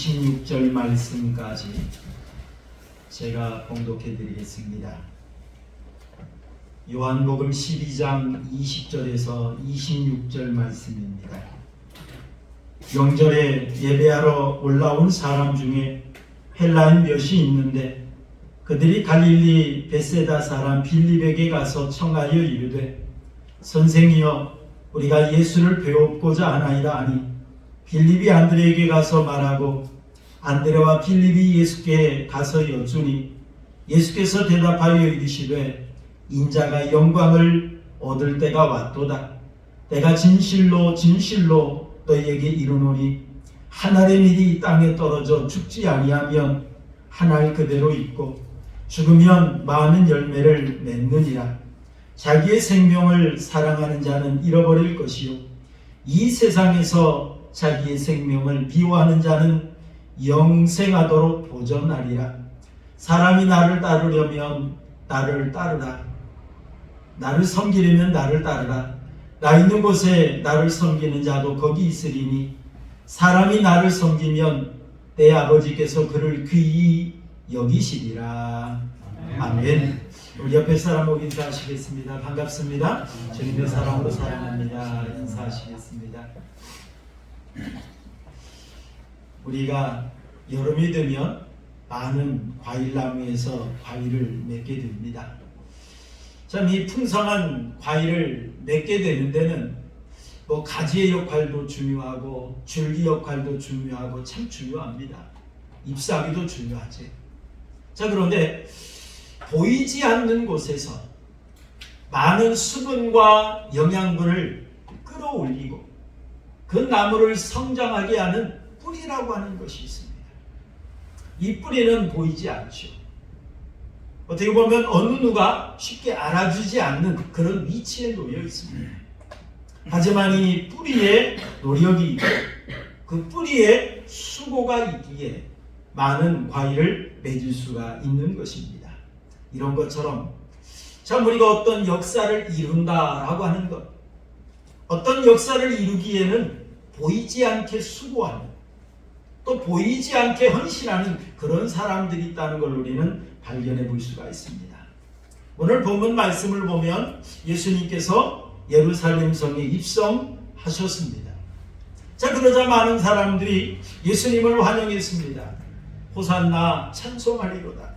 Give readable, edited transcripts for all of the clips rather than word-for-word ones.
26절 말씀까지 제가 봉독해 드리겠습니다. 요한복음 12장 20절에서 26절 말씀입니다. 명절에 예배하러 올라온 사람 중에 헬라인 몇이 있는데 그들이 갈릴리 벳세다 사람 빌립에게 가서 청하여 이르되 선생이여 우리가 예수를 배웁고자 하나이다 하니 빌립이 안드레에게 가서 말하고 안드레와 빌립이 예수께 가서 여쭈니 예수께서 대답하여 이르시되 인자가 영광을 얻을 때가 왔도다. 내가 진실로 진실로 너희에게 이르노니 한 알의 밀이 이 땅에 떨어져 죽지 아니하면 한 알 그대로 있고 죽으면 많은 열매를 맺느니라. 자기의 생명을 사랑하는 자는 잃어버릴 것이요 이 세상에서 자기의 생명을 미워하는 자는 영생하도록 보전하리라. 사람이 나를 따르려면 나를 따르라. 나를 섬기려면 나를 따르라. 나 있는 곳에 나를 섬기는 자도 거기 있으리니 사람이 나를 섬기면 내 아버지께서 그를 귀히 여기시리라. 아멘. 우리 옆에 사람하고 인사하시겠습니다. 반갑습니다. 주님의 사랑으로 사랑합니다. 인사하시겠습니다. 우리가 여름이 되면 많은 과일나무에서 과일을 맺게 됩니다. 참 이 풍성한 과일을 맺게 되는 데는 뭐 가지의 역할도 중요하고 줄기 역할도 중요하고 참 중요합니다. 잎사귀도 중요하지. 자, 그런데 보이지 않는 곳에서 많은 수분과 영양분을 끌어올리고 그 나무를 성장하게 하는 뿌리라고 하는 것이 있습니다. 이 뿌리는 보이지 않죠. 어떻게 보면 어느 누가 쉽게 알아주지 않는 그런 위치에 놓여 있습니다. 하지만 이 뿌리에 노력이 있고 그 뿌리에 수고가 있기에 많은 과일을 맺을 수가 있는 것입니다. 이런 것처럼 참 우리가 어떤 역사를 이룬다라고 하는 것, 어떤 역사를 이루기에는 보이지 않게 수고하는, 또 보이지 않게 헌신하는 그런 사람들이 있다는 걸 우리는 발견해 볼 수가 있습니다. 오늘 본문 말씀을 보면 예수님께서 예루살렘 성에 입성하셨습니다. 자, 그러자 많은 사람들이 예수님을 환영했습니다. 호산나 찬송하리로다.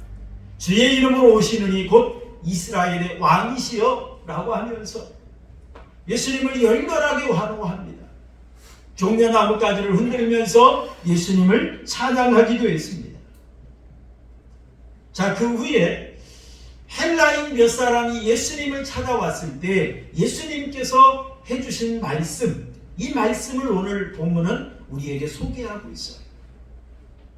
주의 이름으로 오시느니 곧 이스라엘의 왕이시여 라고 하면서 예수님을 열렬하게 환호합니다. 종려나무가지를 흔들면서 예수님을 찬양하기도 했습니다. 자, 그 후에 헬라인 몇 사람이 예수님을 찾아왔을 때 예수님께서 해주신 말씀, 이 말씀을 오늘 본문은 우리에게 소개하고 있어요.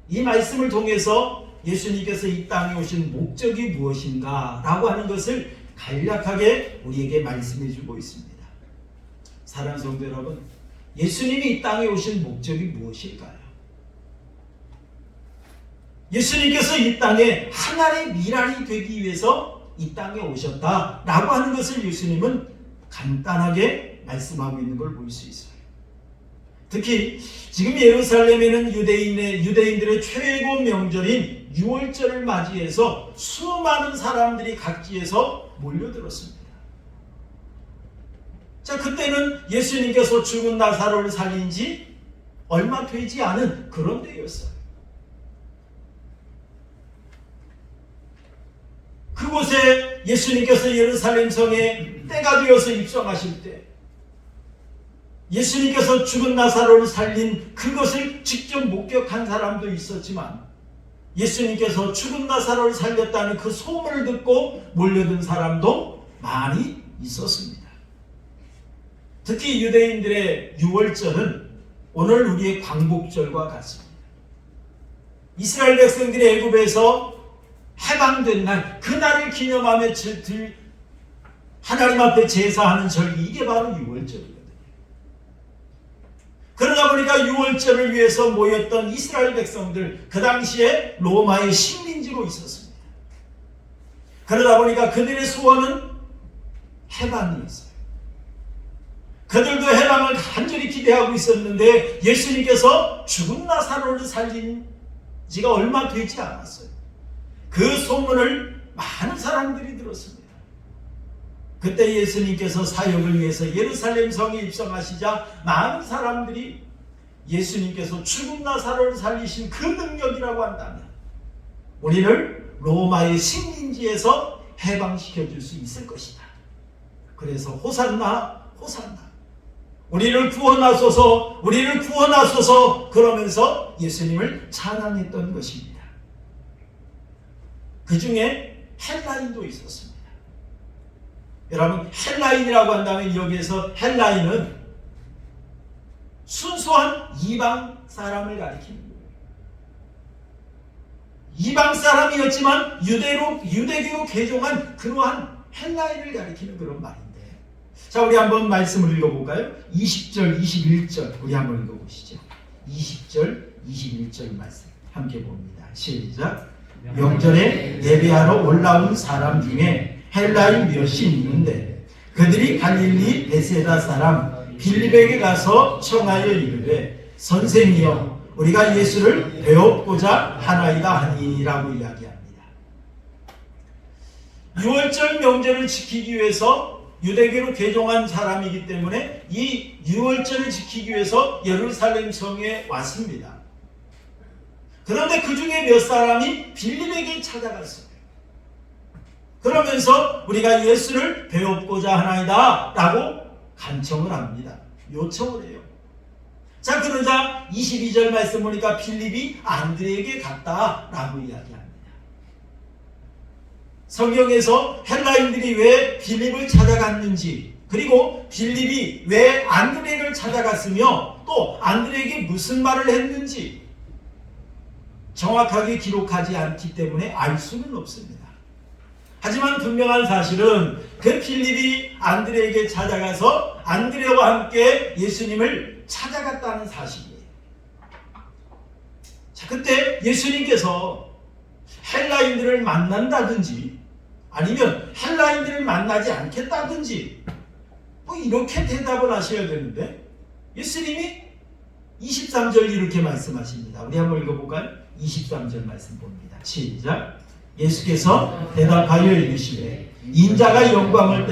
이 말씀을 통해서 예수님께서 이 땅에 오신 목적이 무엇인가 라고 하는 것을 간략하게 우리에게 말씀해 주고 있습니다. 사랑하는 성도 여러분, 예수님이 이 땅에 오신 목적이 무엇일까요? 예수님께서 이 땅에 하나의 미랄이 되기 위해서 이 땅에 오셨다라고 하는 것을 예수님은 간단하게 말씀하고 있는 걸 볼 수 있어요. 특히 지금 예루살렘에는 유대인들의 최고 명절인 유월절을 맞이해서 수많은 사람들이 각지에서 몰려들었습니다. 자, 그때는 예수님께서 죽은 나사로를 살린 지 얼마 되지 않은 그런 때였어요. 그곳에 예수님께서 예루살렘 성에 때가 되어서 입성하실 때 예수님께서 죽은 나사로를 살린 그것을 직접 목격한 사람도 있었지만 예수님께서 죽은 나사로를 살렸다는 그 소문을 듣고 몰려든 사람도 많이 있었습니다. 특히 유대인들의 유월절은 오늘 우리의 광복절과 같습니다. 이스라엘 백성들이 애굽에서 해방된 날, 그날을 기념하며 하나님 앞에 제사하는 절기, 이게 바로 유월절이거든요. 그러다 보니까 유월절을 위해서 모였던 이스라엘 백성들, 그 당시에 로마의 식민지로 있었습니다. 그러다 보니까 그들의 소원은 해방이었어요. 그들도 해방을 간절히 기대하고 있었는데 예수님께서 죽은 나사로를 살린 지가 얼마 되지 않았어요. 그 소문을 많은 사람들이 들었습니다. 그때 예수님께서 사역을 위해서 예루살렘 성에 입성하시자 많은 사람들이 예수님께서 죽은 나사로를 살리신 그 능력이라고 한다면 우리를 로마의 식민지에서 해방시켜 줄 수 있을 것이다. 그래서 호산나 호산나 우리를 구원하소서 우리를 구원하소서 그러면서 예수님을 찬양했던 것입니다. 그 중에 헬라인도 있었습니다. 여러분 헬라인이라고 한다면 여기에서 헬라인은 순수한 이방 사람을 가리키는 거예요. 이방 사람이었지만 유대교로 개종한 그러한 헬라인을 가리키는 그런 말인데, 자 우리 한번 말씀을 읽어볼까요? 20절 21절 우리 한번 읽어보시죠. 20절 21절 말씀 함께 봅니다. 시작. 명절에 예배하러 올라온 사람 중에 헬라인 몇이 있는데 그들이 갈릴리 베세다 사람 빌립에게 가서 청하여 이르되 선생이여 우리가 예수를 배웠고자 하나이다 하니라고 이야기합니다. 유월절 명절을 지키기 위해서 유대교로 개종한 사람이기 때문에 이 유월절을 지키기 위해서 예루살렘 성에 왔습니다. 그런데 그 중에 몇 사람이 빌립에게 찾아갔어요. 그러면서 우리가 예수를 배웠고자 하나이다 라고 간청을 합니다. 요청을 해요. 자 그러자 22절 말씀 보니까 빌립이 안드레에게 갔다 라고 이야기합니다. 성경에서 헬라인들이 왜 빌립을 찾아갔는지 그리고 빌립이 왜 안드레를 찾아갔으며 또 안드레에게 무슨 말을 했는지 정확하게 기록하지 않기 때문에 알 수는 없습니다. 하지만 분명한 사실은 그 빌립이 안드레에게 찾아가서 안드레와 함께 예수님을 찾아갔다는 사실이에요. 자, 그때 예수님께서 헬라인들을 만난다든지 아니면 헬라인들을 만나지 않겠다든지 뭐 이렇게 대답을 하셔야 되는데 예수님이 23절 이렇게 말씀하십니다. 우리 한번 읽어볼까요? 23절 말씀 봅니다. 시작. 예수께서 대답하여 이르시되 인자가 영광을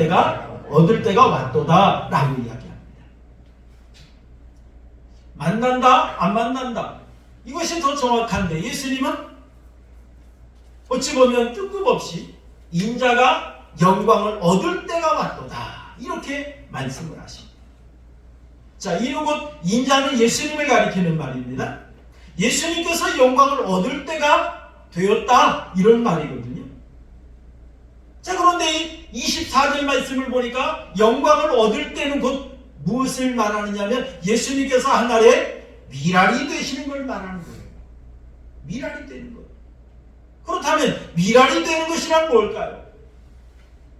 얻을 때가 왔도다 라고 이야기합니다. 만난다 안 만난다 이것이 더 정확한데 예수님은 어찌 보면 뜬금없이 인자가 영광을 얻을 때가 왔도다 이렇게 말씀을 하십니다. 자, 이곳 인자는 예수님을 가리키는 말입니다. 예수님께서 영광을 얻을 때가 되었다 이런 말이거든요. 자 그런데 이 24절 말씀을 보니까 영광을 얻을 때는 곧 무엇을 말하느냐면 예수님께서 하늘에 미랄이 되시는 걸 말하는 거예요. 미랄이 되는 것. 그렇다면 미랄이 되는 것이란 뭘까요?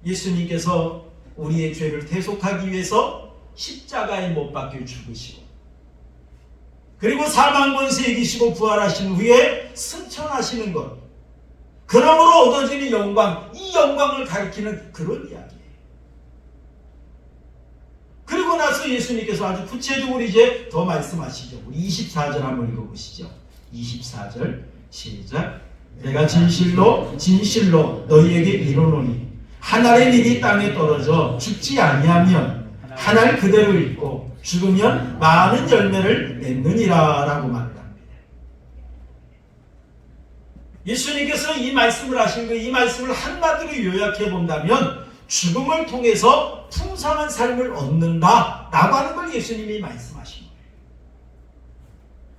예수님께서 우리의 죄를 대속하기 위해서 십자가에 못 박혀 죽으시고 그리고 사망 권세 이기시고 부활하신 후에 승천하시는 것 그러므로 얻어지는 영광 이 영광을 가리키는 그런 이야기예요. 그리고 나서 예수님께서 아주 구체적으로 이제 더 말씀하시죠. 우리 24절 한번 읽어보시죠. 24절 시작. 내가 진실로 진실로 너희에게 이르노니 한 알의 밀이 땅에 떨어져 죽지 아니하면 한 알 그대로 있고 죽으면 많은 열매를 맺느니라 라고 말합니다. 예수님께서 이 말씀을 하신 이 말씀을 한마디로 요약해 본다면 죽음을 통해서 풍성한 삶을 얻는다 라고 하는 걸 예수님이 말씀하신 거예요.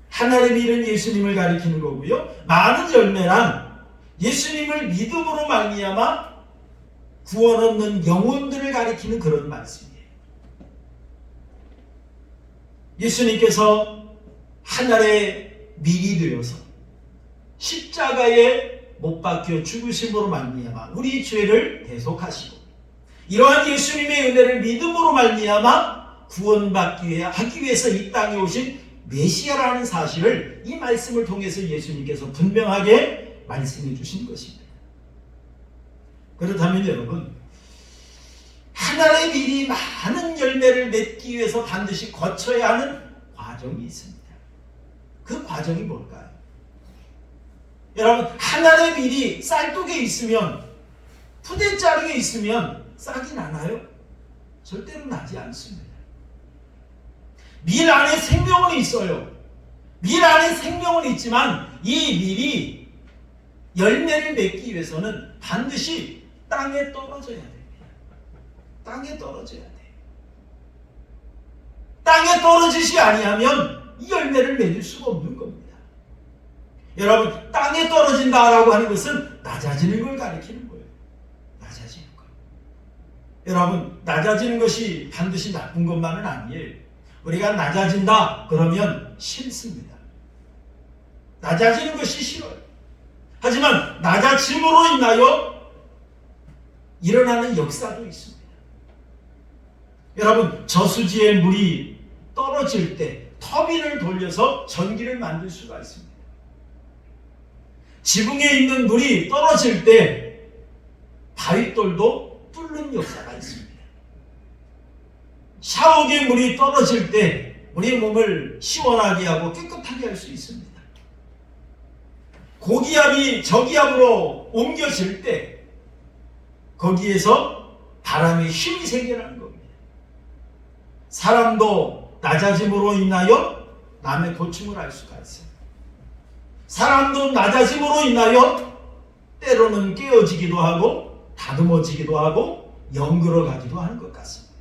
하나의 밀은 예수님을 가리키는 거고요. 많은 열매란 예수님을 믿음으로 말미암아 구원 얻는 영혼들을 가리키는 그런 말씀이에요. 예수님께서 하늘의 밀이 되어서 십자가에 못 박혀 죽으심으로 말미암아 우리 죄를 대속하시고 이러한 예수님의 은혜를 믿음으로 말미암아 구원받기 하기 위해서 이 땅에 오신 메시아라는 사실을 이 말씀을 통해서 예수님께서 분명하게 말씀해 주신 것입니다. 그렇다면 여러분 하나의 밀이 많은 열매를 맺기 위해서 반드시 거쳐야 하는 과정이 있습니다. 그 과정이 뭘까요? 여러분, 하나의 밀이 쌀독에 있으면, 푸대자루에 있으면 싹이 나나요? 절대로 나지 않습니다. 밀 안에 생명은 있어요. 밀 안에 생명은 있지만 이 밀이 열매를 맺기 위해서는 반드시 땅에 떨어져야 됩니다. 땅에 떨어져야 돼요. 땅에 떨어지지 아니하면 이 열매를 맺을 수가 없는 겁니다. 여러분, 땅에 떨어진다라고 하는 것은 낮아지는 걸 가리키는 거예요. 낮아지는 것. 여러분, 낮아지는 것이 반드시 나쁜 것만은 아니에요. 우리가 낮아진다 그러면 싫습니다. 낮아지는 것이 싫어요. 하지만 낮아짐으로 인하여 일어나는 역사도 있습니다. 여러분, 저수지에 물이 떨어질 때 터빈을 돌려서 전기를 만들 수가 있습니다. 지붕에 있는 물이 떨어질 때 바윗돌도 뚫는 역사가 있습니다. 샤워기 물이 떨어질 때 우리 몸을 시원하게 하고 깨끗하게 할 수 있습니다. 고기압이 저기압으로 옮겨질 때 거기에서 바람의 힘이 생겨나는 겁니다. 사람도 낮아짐으로 인하여 남의 고충을 알 수가 있어요. 사람도 낮아짐으로 인하여 때로는 깨어지기도 하고 다듬어지기도 하고 연그러가기도 하는 것 같습니다.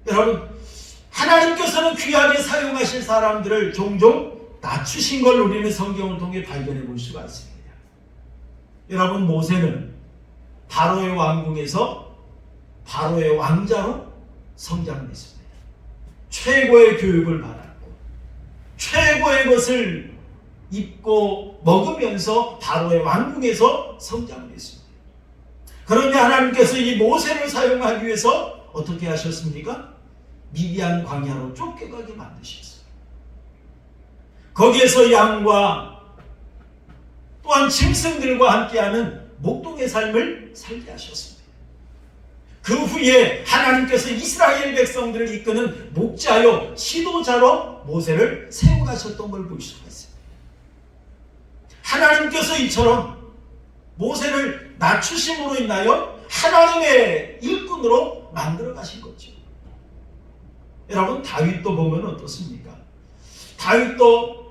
여러분, 하나님께서는 귀하게 사용하실 사람들을 종종 낮추신 걸 우리는 성경을 통해 발견해 볼 수가 있습니다. 여러분, 모세는 바로의 왕궁에서 바로의 왕자로 성장했습니다. 최고의 교육을 받았고 최고의 것을 입고 먹으면서 바로의 왕궁에서 성장을 했습니다. 그런데 하나님께서 이 모세를 사용하기 위해서 어떻게 하셨습니까? 미디안 광야로 쫓겨가게 만드셨어요. 거기에서 양과 또한 짐승들과 함께하는 목동의 삶을 살게 하셨습니다. 그 후에 하나님께서 이스라엘 백성들을 이끄는 목자요 지도자로 모세를 세워가셨던 걸 볼 수가 있습니다. 하나님께서 이처럼 모세를 낮추심으로 인하여 하나님의 일꾼으로 만들어 가신 거죠. 여러분, 다윗도 보면 어떻습니까? 다윗도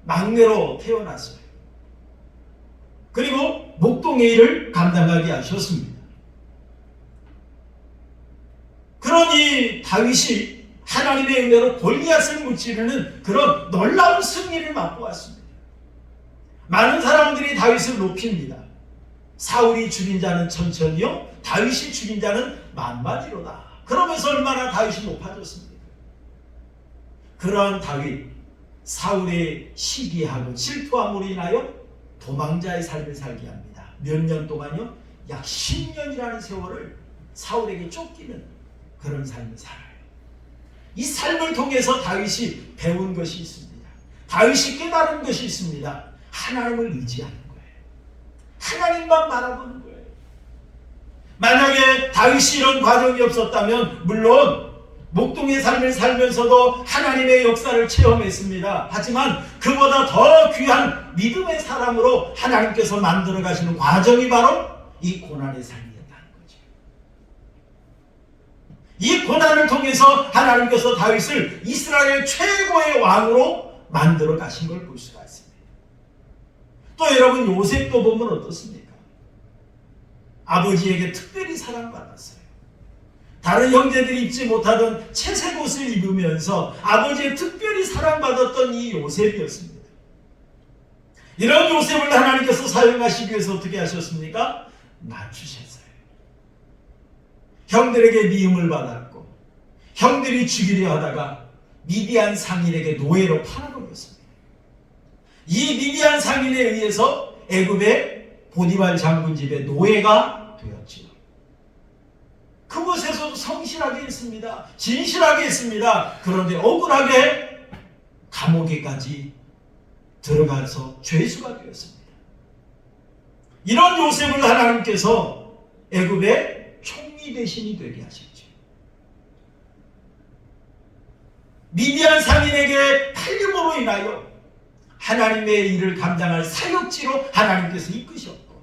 막내로 태어났어요. 그리고 목동의 일을 감당하게 하셨습니다. 그러니 다윗이 하나님의 은혜로 골리앗을 무찌르는 그런 놀라운 승리를 맛보았습니다. 많은 사람들이 다윗을 높입니다. 사울이 죽인 자는 천천히요, 다윗이 죽인 자는 만만이로다. 그러면서 얼마나 다윗이 높아졌습니까? 그러한 다윗, 사울의 시기하고 질투함으로 인하여 도망자의 삶을 살게 합니다. 몇 년 동안요? 약 10년이라는 세월을 사울에게 쫓기는 그런 삶을 살아요. 이 삶을 통해서 다윗이 배운 것이 있습니다. 다윗이 깨달은 것이 있습니다. 하나님을 의지하는 거예요. 하나님만 바라보는 거예요. 만약에 다윗이 이런 과정이 없었다면 물론 목동의 삶을 살면서도 하나님의 역사를 체험했습니다. 하지만 그보다 더 귀한 믿음의 사람으로 하나님께서 만들어 가시는 과정이 바로 이 고난의 삶이었다는 거죠. 이 고난을 통해서 하나님께서 다윗을 이스라엘 최고의 왕으로 만들어 가신 걸 볼 수가 있습니다. 또 여러분, 요셉도 보면 어떻습니까? 아버지에게 특별히 사랑받았어요. 다른 형제들이 입지 못하던 채색 옷을 입으면서 아버지의 특별히 사랑받았던 이 요셉이었습니다. 이런 요셉을 하나님께서 사용하시기 위해서 어떻게 하셨습니까? 낮추셨어요. 형들에게 미움을 받았고 형들이 죽이려 하다가 미디안 상인에게 노예로 팔아버렸습니다. 이 미디안 상인에 의해서 애굽의 보디발 장군 집의 노예가 되었지요. 그곳에서도 성실하게 했습니다. 진실하게 했습니다. 그런데 억울하게 감옥에까지 들어가서 죄수가 되었습니다. 이런 요셉을 하나님께서 애굽의 총리 대신이 되게 하셨죠. 미디안 상인에게 팔림으로 인하여 하나님의 일을 감당할 사역지로 하나님께서 이끄셨고,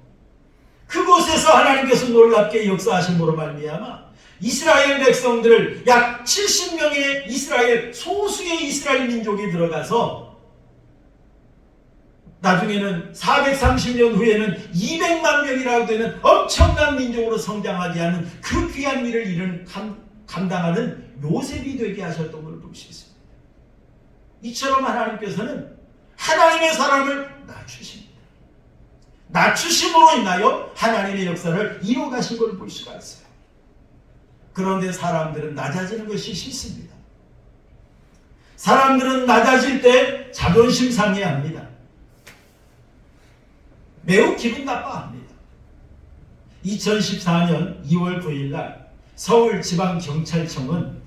그곳에서 하나님께서 놀랍게 역사하심으로 말미암아 이스라엘 백성들을 약 70명의 이스라엘, 소수의 이스라엘 민족이 들어가서 나중에는 430년 후에는 200만 명이라고 되는 엄청난 민족으로 성장하게 하는 그 귀한 일을 감당하는 요셉이 되게 하셨던 걸 볼 수 있습니다. 이처럼 하나님께서는 하나님의 사람을 낮추십니다. 낮추심으로 인하여 하나님의 역사를 이뤄가신 걸 볼 수가 있어요. 그런데 사람들은 낮아지는 것이 싫습니다. 사람들은 낮아질 때 자존심 상해합니다. 매우 기분 나빠합니다. 2014년 2월 9일 날 서울지방경찰청은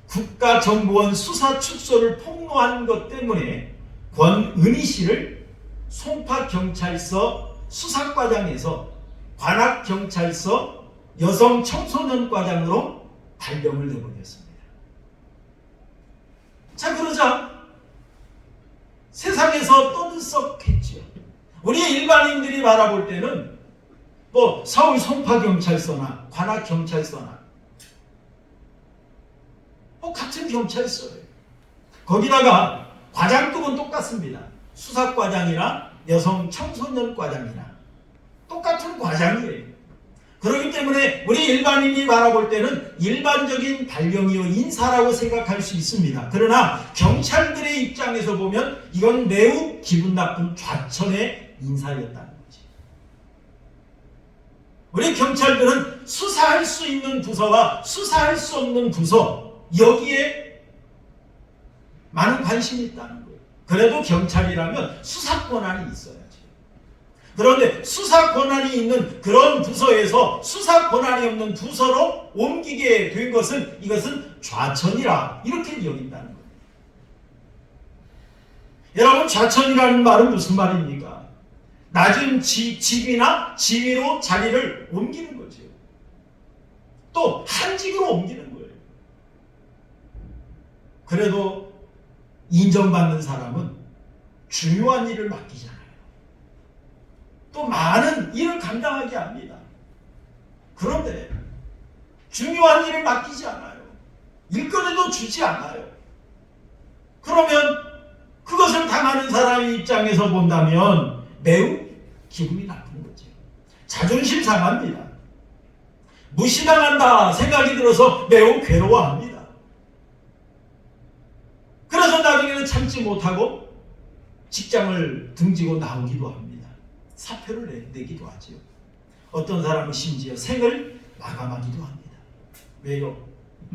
국가정보원 수사축소를 폭로한 것 때문에 권은희 씨를 송파경찰서 수사과장에서 관악경찰서 여성청소년과장으로 발령을 내보냈습니다. 자, 그러자 세상에서 떠들썩했죠. 우리 일반인들이 바라볼 때는 뭐 서울 송파경찰서나 관악경찰서나 뭐 같은 경찰서예요. 거기다가 과장급은 똑같습니다. 수사과장이나 여성청소년과장이나 똑같은 과장이에요. 그렇기 때문에 우리 일반인이 바라볼 때는 일반적인 발령이요 인사라고 생각할 수 있습니다. 그러나 경찰들의 입장에서 보면 이건 매우 기분 나쁜 좌천의 인사였다는 거지. 우리 경찰들은 수사할 수 있는 부서와 수사할 수 없는 부서, 여기에 많은 관심이 있다는 거예요. 그래도 경찰이라면 수사 권한이 있어야지. 그런데 수사 권한이 있는 그런 부서에서 수사 권한이 없는 부서로 옮기게 된 것은, 이것은 좌천이라 이렇게 여긴다는 거예요. 여러분, 좌천이라는 말은 무슨 말입니까? 낮은 직위나 지위로 자리를 옮기는 거죠. 또 한직으로 옮기는 거예요. 그래도 인정받는 사람은 중요한 일을 맡기잖아요. 또 많은 일을 감당하게 합니다. 그런데 중요한 일을 맡기지 않아요. 일거리도 주지 않아요. 그러면 그것을 당하는 사람의 입장에서 본다면 매우 기분이 나쁜 거죠. 자존심 상합니다. 무시당한다 생각이 들어서 매우 괴로워합니다. 그래서 나중에는 참지 못하고 직장을 등지고 나오기도 합니다. 사표를 내기도 하죠. 어떤 사람은 심지어 생을 마감하기도 합니다. 왜요?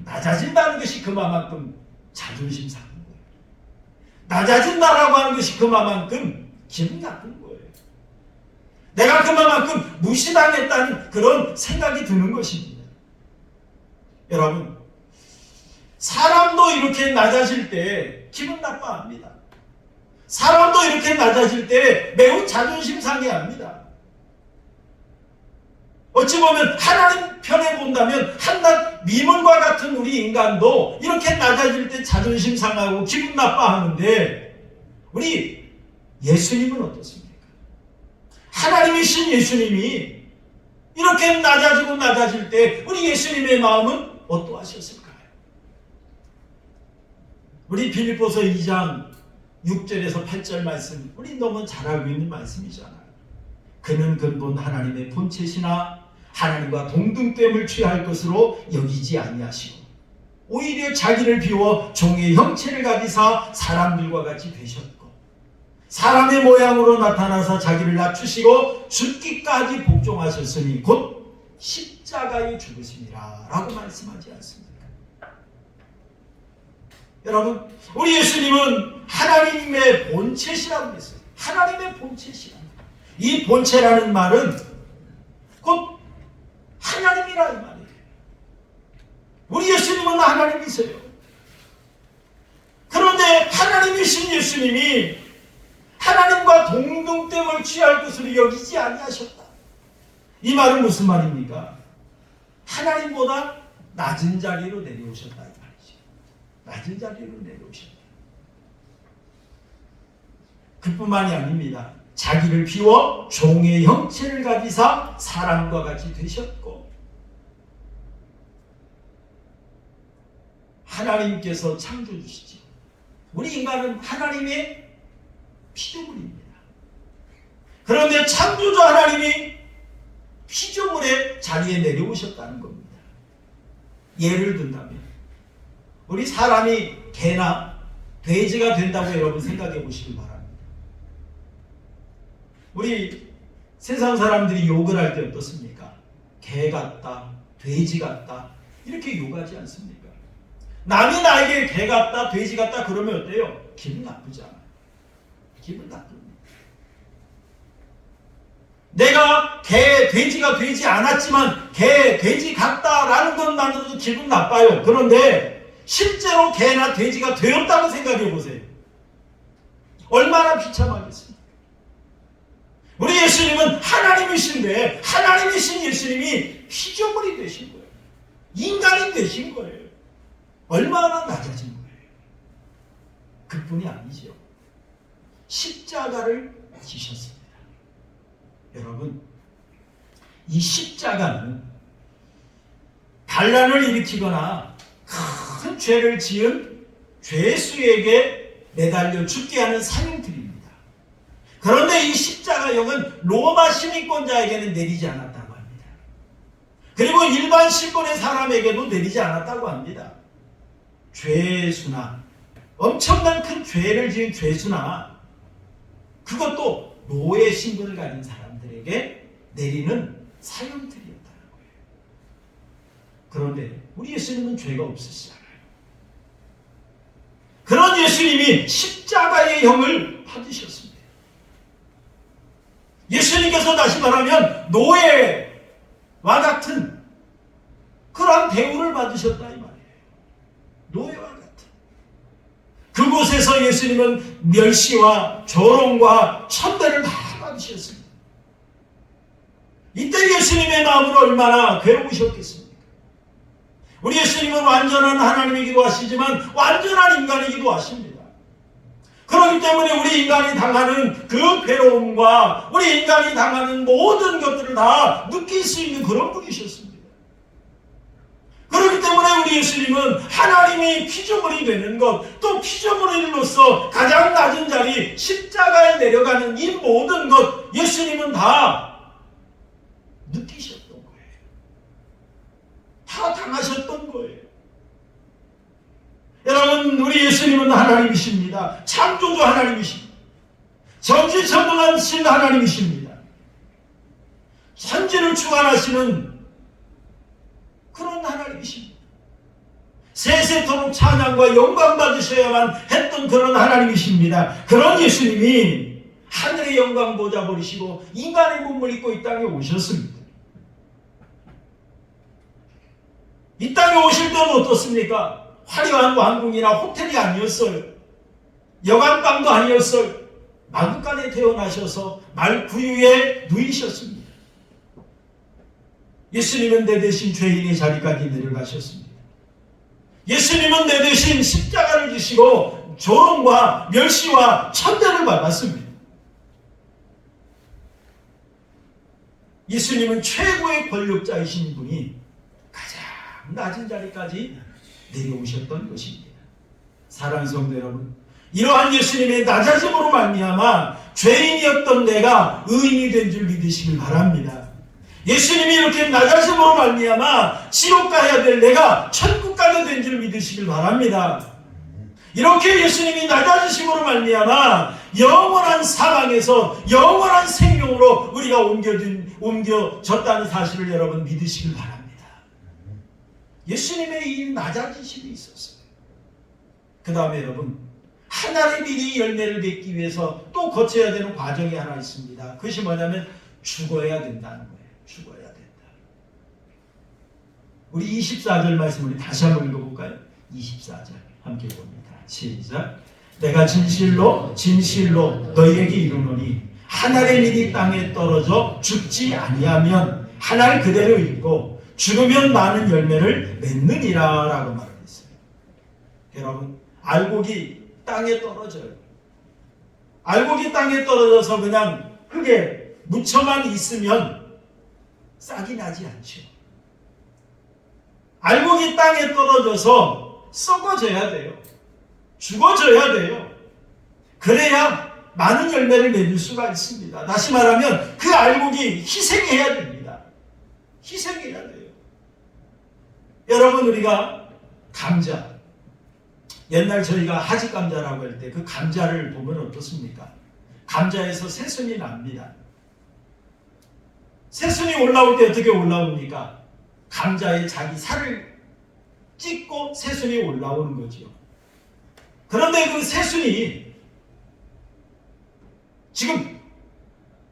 낮아진다는 것이 그만큼 자존심 상한 거예요. 낮아진다라고 하는 것이 그만큼 기분 나쁜 거예요. 내가 그만큼 무시당했다는 그런 생각이 드는 것입니다. 여러분, 사람도 이렇게 낮아질 때 기분 나빠합니다. 사람도 이렇게 낮아질 때 매우 자존심 상해합니다. 어찌 보면 하나님 편에 본다면 한낱 미문과 같은 우리 인간도 이렇게 낮아질 때 자존심 상하고 기분 나빠하는데, 우리 예수님은 어떻습니까? 하나님이신 예수님이 이렇게 낮아지고 낮아질 때 우리 예수님의 마음은 어떠하셨을까요? 우리 빌립보서 2장 6절에서 8절 말씀, 우리 너무 잘 알고 있는 말씀이잖아요. 그는 근본 하나님의 본체시나 하나님과 동등됨을 취할 것으로 여기지 아니하시고 오히려 자기를 비워 종의 형체를 가지사 사람들과 같이 되셨고 사람의 모양으로 나타나서 자기를 낮추시고 죽기까지 복종하셨으니 곧 십자가에 죽으심이라 라고 말씀하지 않습니까? 여러분, 우리 예수님은 하나님의 본체시라고 했어요. 하나님의 본체시라. 이 본체라는 말은 곧 하나님이라 이 말이에요. 우리 예수님은 하나님이세요. 그런데 하나님이신 예수님이 하나님과 동등됨을 취할 것으로 여기지 아니하셨다. 이 말은 무슨 말입니까? 하나님보다 낮은 자리로 내려오셨다 이 말이죠. 낮은 자리로 내려오셨다. 그뿐만이 아닙니다. 자기를 비워 종의 형체를 가지사 사람과 같이 되셨고, 하나님께서 창조주시죠. 우리 인간은 하나님의 피조물입니다. 그런데 창조주 하나님이 피조물의 자리에 내려오셨다는 겁니다. 예를 든다면 우리 사람이 개나 돼지가 된다고 여러분 생각해 보시기 바랍니다. 우리 세상 사람들이 욕을 할 때 어떻습니까? 개 같다, 돼지 같다 이렇게 욕하지 않습니까? 남이 나에게 개 같다, 돼지 같다 그러면 어때요? 기분 나쁘지 않아요. 기분 나쁩니다. 내가 개, 돼지가 되지 않았지만 개, 돼지 같다라는 것만으로도 기분 나빠요. 그런데 실제로 개나 돼지가 되었다고 생각해 보세요. 얼마나 비참하겠습니까? 우리 예수님은 하나님이신데 하나님이신 예수님이 피조물이 되신 거예요. 인간이 되신 거예요. 얼마나 낮아진 거예요. 그뿐이 아니죠. 십자가를 지셨습니다. 여러분, 이 십자가는 반란을 일으키거나 큰 죄를 지은 죄수에게 매달려 죽게 하는 사형틀입니다. 그런데 이 십자가형은 로마 시민권자에게는 내리지 않았다고 합니다. 그리고 일반 시권의 사람에게도 내리지 않았다고 합니다. 죄수나 엄청난 큰 죄를 지은 죄수나 그것도 노예 신분을 가진 사람들에게 내리는 사형틀이었다는 거예요. 그런데 우리 예수님은 죄가 없으시잖아요. 그런 예수님이 십자가의 형을 받으셨습니다. 예수님께서 다시 말하면 노예와 같은 그러한 대우를 받으셨다 이 말이에요. 노예와 같은. 그곳에서 예수님은 멸시와 조롱과 천대를 다 받으셨습니다. 이때 예수님의 마음은 얼마나 괴로우셨겠습니까? 우리 예수님은 완전한 하나님이기도 하시지만 완전한 인간이기도 하십니다. 그렇기 때문에 우리 인간이 당하는 그 괴로움과 우리 인간이 당하는 모든 것들을 다 느낄 수 있는 그런 분이셨습니다. 그렇기 때문에 우리 예수님은 하나님이 피조물이 되는 것, 또 피조물로서 가장 낮은 자리 십자가에 내려가는 이 모든 것 예수님은 다 느끼셨던 거예요. 다 당하셨던 거예요. 여러분, 우리 예수님은 하나님이십니다. 창조주 하나님이십니다. 전지전능하신 하나님이십니다. 천지를 주관하시는 그런 하나님이십니다. 세세토록 찬양과 영광 받으셔야만 했던 그런 하나님이십니다. 그런 예수님이 하늘의 영광 보좌 버리시고 인간의 몸을 입고 이 땅에 오셨습니다. 이 땅에 오실 때는 어떻습니까? 화려한 왕궁이나 호텔이 아니었어요. 여관방도 아니었어요. 마구간에 태어나셔서 말 구유에 누이셨습니다. 예수님은 내 대신 죄인의 자리까지 내려가셨습니다. 예수님은 내 대신 십자가를 지시고 조롱과 멸시와 천대를 받았습니다. 예수님은 최고의 권력자이신 분이 가장 낮은 자리까지 내려오셨던 것입니다. 사랑하는 성도 여러분, 이러한 예수님의 낮아짐으로 말미암아 죄인이었던 내가 의인이 된 줄 믿으시길 바랍니다. 예수님이 이렇게 낮아짐으로 말미암아 지옥 가야 될 내가 천국 가게 된 줄 믿으시길 바랍니다. 이렇게 예수님이 낮아지심으로 말미암아 영원한 사망에서 영원한 생명으로 우리가 옮겨졌다는 사실을 여러분 믿으시길 바랍니다. 예수님의 이 낮아지심이 있었어요. 그 다음에 여러분, 하나의 미리 열매를 맺기 위해서 또 거쳐야 되는 과정이 하나 있습니다. 그것이 뭐냐면 죽어야 된다는 거예요. 죽어야 된다. 우리 24절 말씀을 다시 한번 읽어볼까요? 24절 함께 봅니다. 시작. 내가 진실로 진실로 너희에게 이르노니 하늘의 밀이 땅에 떨어져 죽지 아니하면 하나를 그대로 읽고 죽으면 많은 열매를 맺느니라 라고 말을 했어요. 여러분, 알곡이 땅에 떨어져요. 알곡이 땅에 떨어져서 그냥 흙에 묻혀만 있으면 싹이 나지 않죠. 알곡이 땅에 떨어져서 썩어져야 돼요. 죽어져야 돼요. 그래야 많은 열매를 맺을 수가 있습니다. 다시 말하면 그 알곡이 희생해야 됩니다. 희생해야 돼요. 여러분, 우리가 감자, 옛날 저희가 하지 감자라고 할 때 그 감자를 보면 어떻습니까? 감자에서 새순이 납니다. 새순이 올라올 때 어떻게 올라옵니까? 감자에 자기 살을 찢고 새순이 올라오는 거죠. 그런데 그 새순이 지금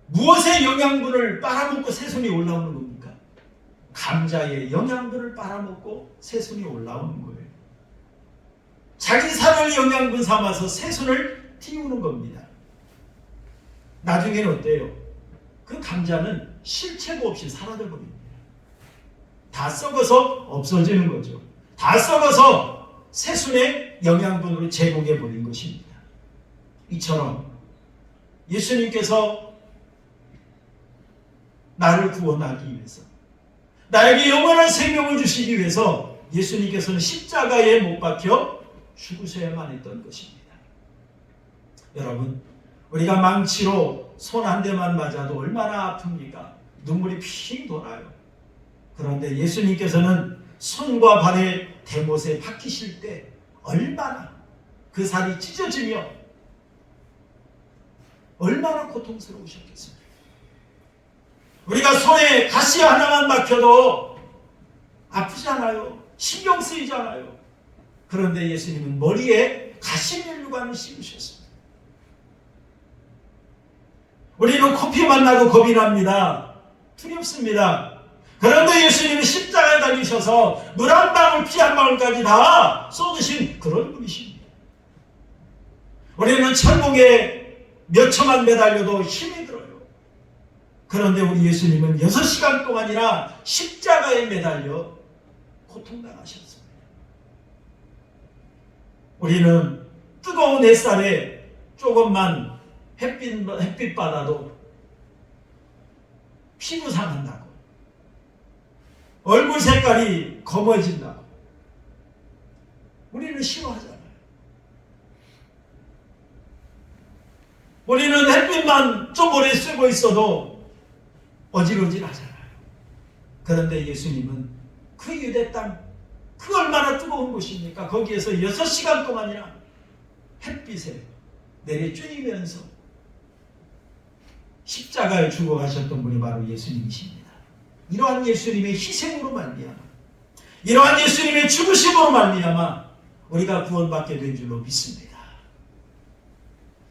무엇의 영양분을 빨아먹고 새순이 올라오는 겁니까? 감자의 영양분을 빨아먹고 새순이 올라오는 거예요. 자기 살을 영양분 삼아서 새순을 틔우는 겁니다. 나중에는 어때요? 그 감자는 실체도 없이 사라져버립니다. 다 썩어서 없어지는 거죠. 다 썩어서 새순의 영양분으로 제공해버린 것입니다. 이처럼 예수님께서 나를 구원하기 위해서, 나에게 영원한 생명을 주시기 위해서 예수님께서는 십자가에 못 박혀 죽으셔야만 했던 것입니다. 여러분, 우리가 망치로 손 한 대만 맞아도 얼마나 아픕니까? 눈물이 핑 돌아요. 그런데 예수님께서는 손과 발에 대못에 박히실 때 얼마나 그 살이 찢어지며 얼마나 고통스러우셨겠습니까? 우리가 손에 가시 하나만 박혀도 아프잖아요. 신경 쓰이잖아요. 그런데 예수님은 머리에 가시면류관을 씌우셨습니다. 우리는 코피만 나도 겁이 납니다. 두렵습니다. 그런데 예수님은 십자가에 달리셔서 물 한 방울 피 한 방울까지 다 쏟으신 그런 분이십니다. 우리는 천국에 몇 초만 매달려도 힘이 들어요. 그런데 우리 예수님은 6시간 동안이나 십자가에 매달려 고통당하셨습니다. 우리는 뜨거운 햇살에 조금만 햇빛 받아도 피부 상한다고, 얼굴 색깔이 검어진다고 우리는 싫어하잖아요. 우리는 햇빛만 좀 오래 쐬고 있어도 어질어질하잖아요. 그런데 예수님은 그 유대 땅, 그 얼마나 뜨거운 곳입니까? 거기에서 6시간 동안이나 햇빛에 내려쬐이면서 십자가에 죽어가셨던 분이 바로 예수님이십니다. 이러한 예수님의 희생으로 말미암아, 이러한 예수님의 죽으심으로 말미암아 우리가 구원받게 된 줄로 믿습니다.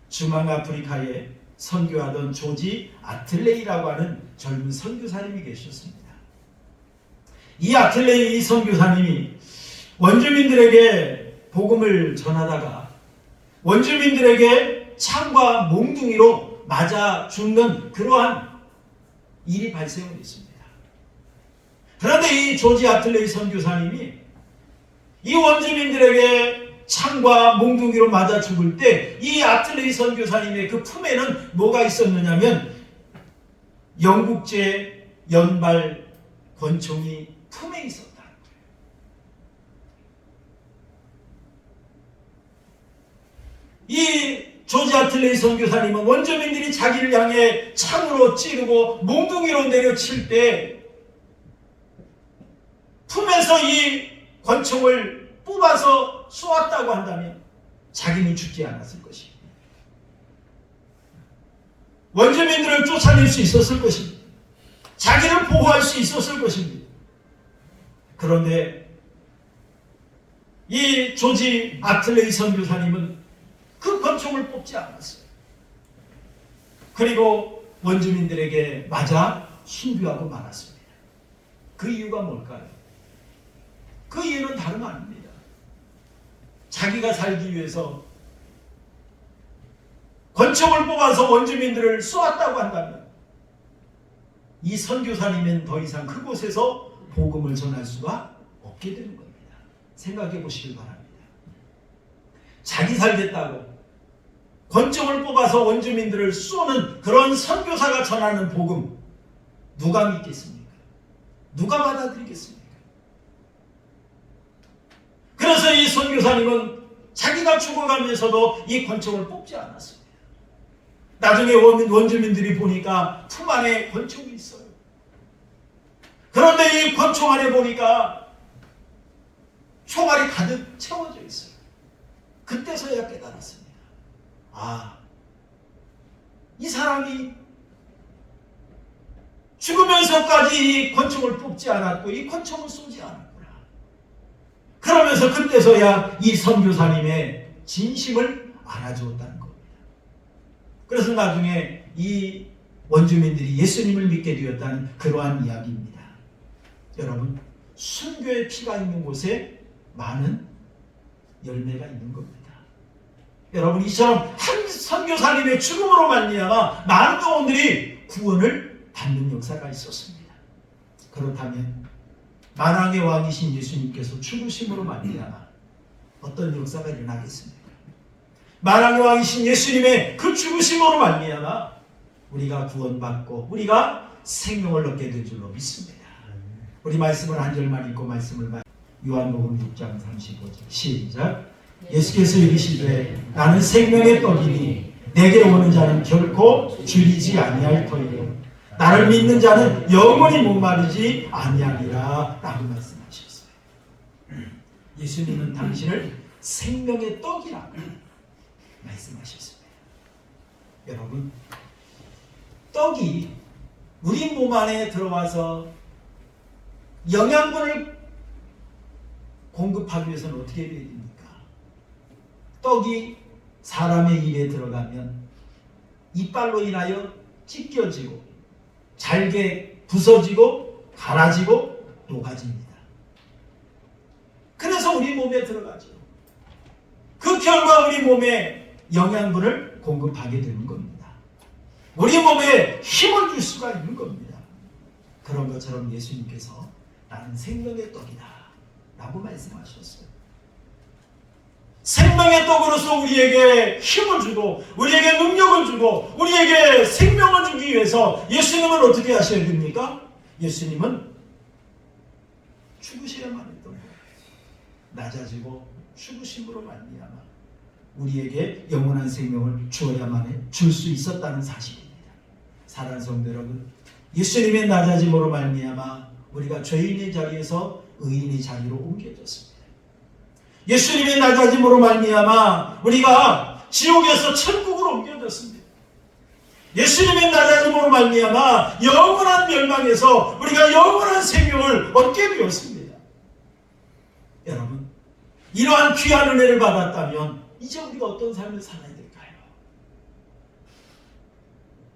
중앙 아프리카에 선교하던 조지 아틀레이라고 하는 젊은 선교사님이 계셨습니다. 이 아틀레이 선교사님이 원주민들에게 복음을 전하다가 원주민들에게 창과 몽둥이로 맞아 죽는 그러한 일이 발생을 했습니다. 그런데 이 조지 아틀레이 선교사님이 이 원주민들에게 창과 몽둥이로 맞아 죽을 때 이 아틀레이 선교사님의 그 품에는 뭐가 있었느냐면 영국제 연발 권총이 품에 있었다. 이 조지 아틀레이 선교사님은 원주민들이 자기를 향해 창으로 찌르고 몽둥이로 내려칠 때 품에서 이 권총을 뽑아서 쏘았다고 한다면 자기는 죽지 않았을 것입니다. 원주민들을 쫓아낼 수 있었을 것입니다. 자기를 보호할 수 있었을 것입니다. 그런데 이 조지 아틀레이 선교사님은 그 권총을 뽑지 않았어요. 그리고 원주민들에게 맞아 순교하고 말았습니다. 그 이유가 뭘까요? 그 이유는 다름 아닙니다. 자기가 살기 위해서 권총을 뽑아서 원주민들을 쏘았다고 한다면 이 선교사님은 더 이상 그곳에서 복음을 전할 수가 없게 되는 겁니다. 생각해 보시길 바랍니다. 자기 살겠다고 권총을 뽑아서 원주민들을 쏘는 그런 선교사가 전하는 복음, 누가 믿겠습니까? 누가 받아들이겠습니까? 그래서 이 선교사님은 자기가 죽어가면서도 이 권총을 뽑지 않았습니다. 나중에 원주민들이 보니까 품 안에 권총이 있어요. 그런데 이 권총 안에 보니까 총알이 가득 채워져 있어요. 그때서야 깨달았습니다. 아, 이 사람이 죽으면서까지 이 권총을 뽑지 않았고 이 권총을 쏘지 않았구나. 그러면서 그때서야 이 선교사님의 진심을 알아주었다는 겁니다. 그래서 나중에 이 원주민들이 예수님을 믿게 되었다는 그러한 이야기입니다. 여러분, 순교의 피가 있는 곳에 많은 열매가 있는 겁니다. 여러분, 이처럼 한 선교사님의 죽음으로 말미암아 많은 영혼들이 구원을 받는 역사가 있었습니다. 그렇다면 만왕의 왕이신 예수님께서 죽으심으로 말미암아 어떤 역사가 일어나겠습니까? 만왕의 왕이신 예수님의 그 죽으심으로 말미암아 우리가 구원받고 우리가 생명을 얻게 될 줄로 믿습니다. 우리 말씀을 한 절만 읽고 말씀을 요한복음 6장 35절 시작. 예수께서 이르시되 나는 생명의 떡이니 내게 오는 자는 결코 줄이지 아니할 터이요 나를 믿는 자는 영원히 목마르지 아니하리라 라고 말씀하셨어요. 예수님은 당신을 생명의 떡이라고 말씀하셨습니다. 여러분, 떡이 우리 몸 안에 들어와서 영양분을 공급하기 위해서는 어떻게 해야 됩니까? 떡이 사람의 입에 들어가면 이빨로 인하여 찢겨지고 잘게 부서지고 갈아지고 녹아집니다. 그래서 우리 몸에 들어가죠. 그 결과 우리 몸에 영양분을 공급하게 되는 겁니다. 우리 몸에 힘을 줄 수가 있는 겁니다. 그런 것처럼 예수님께서 나는 생명의 떡이다 라고 말씀하셨어요. 생명의 떡으로서 우리에게 힘을 주고 우리에게 능력을 주고 우리에게 생명을 주기 위해서 예수님은 어떻게 하셔야 됩니까? 예수님은 죽으셔야만 했던 거예요. 낮아지고 죽으심으로 말미암아 우리에게 영원한 생명을 주어야만 줄 수 있었다는 사실입니다. 사랑하는 성도 여러분, 예수님의 낮아짐으로 말미암아 우리가 죄인의 자리에서 의인의 자리로 옮겨졌습니다. 예수님의 낮아짐으로 말미암아 우리가 지옥에서 천국으로 옮겨졌습니다. 예수님의 낮아짐으로 말미암아 영원한 멸망에서 우리가 영원한 생명을 얻게 되었습니다. 여러분, 이러한 귀한 은혜를 받았다면 이제 우리가 어떤 삶을 살아야 될까요?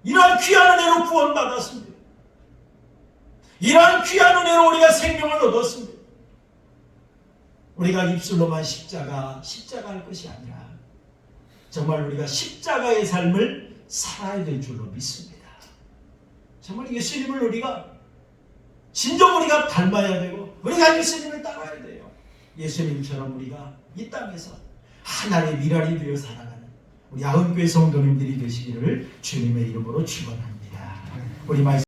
이러한 귀한 은혜로 구원받았습니다. 이러한 귀한 은혜로 우리가 생명을 얻었습니다. 우리가 입술로만 십자가 할 것이 아니라 정말 우리가 십자가의 삶을 살아야 될 줄로 믿습니다. 정말 예수님을 우리가 진정 우리가 닮아야 되고 우리가 예수님을 따라야 돼요. 예수님처럼 우리가 이 땅에서 하나님의 미랄이 되어 살아가는 우리 아흔교회 성도님들이 되시기를 주님의 이름으로 축원합니다. 우리 말씀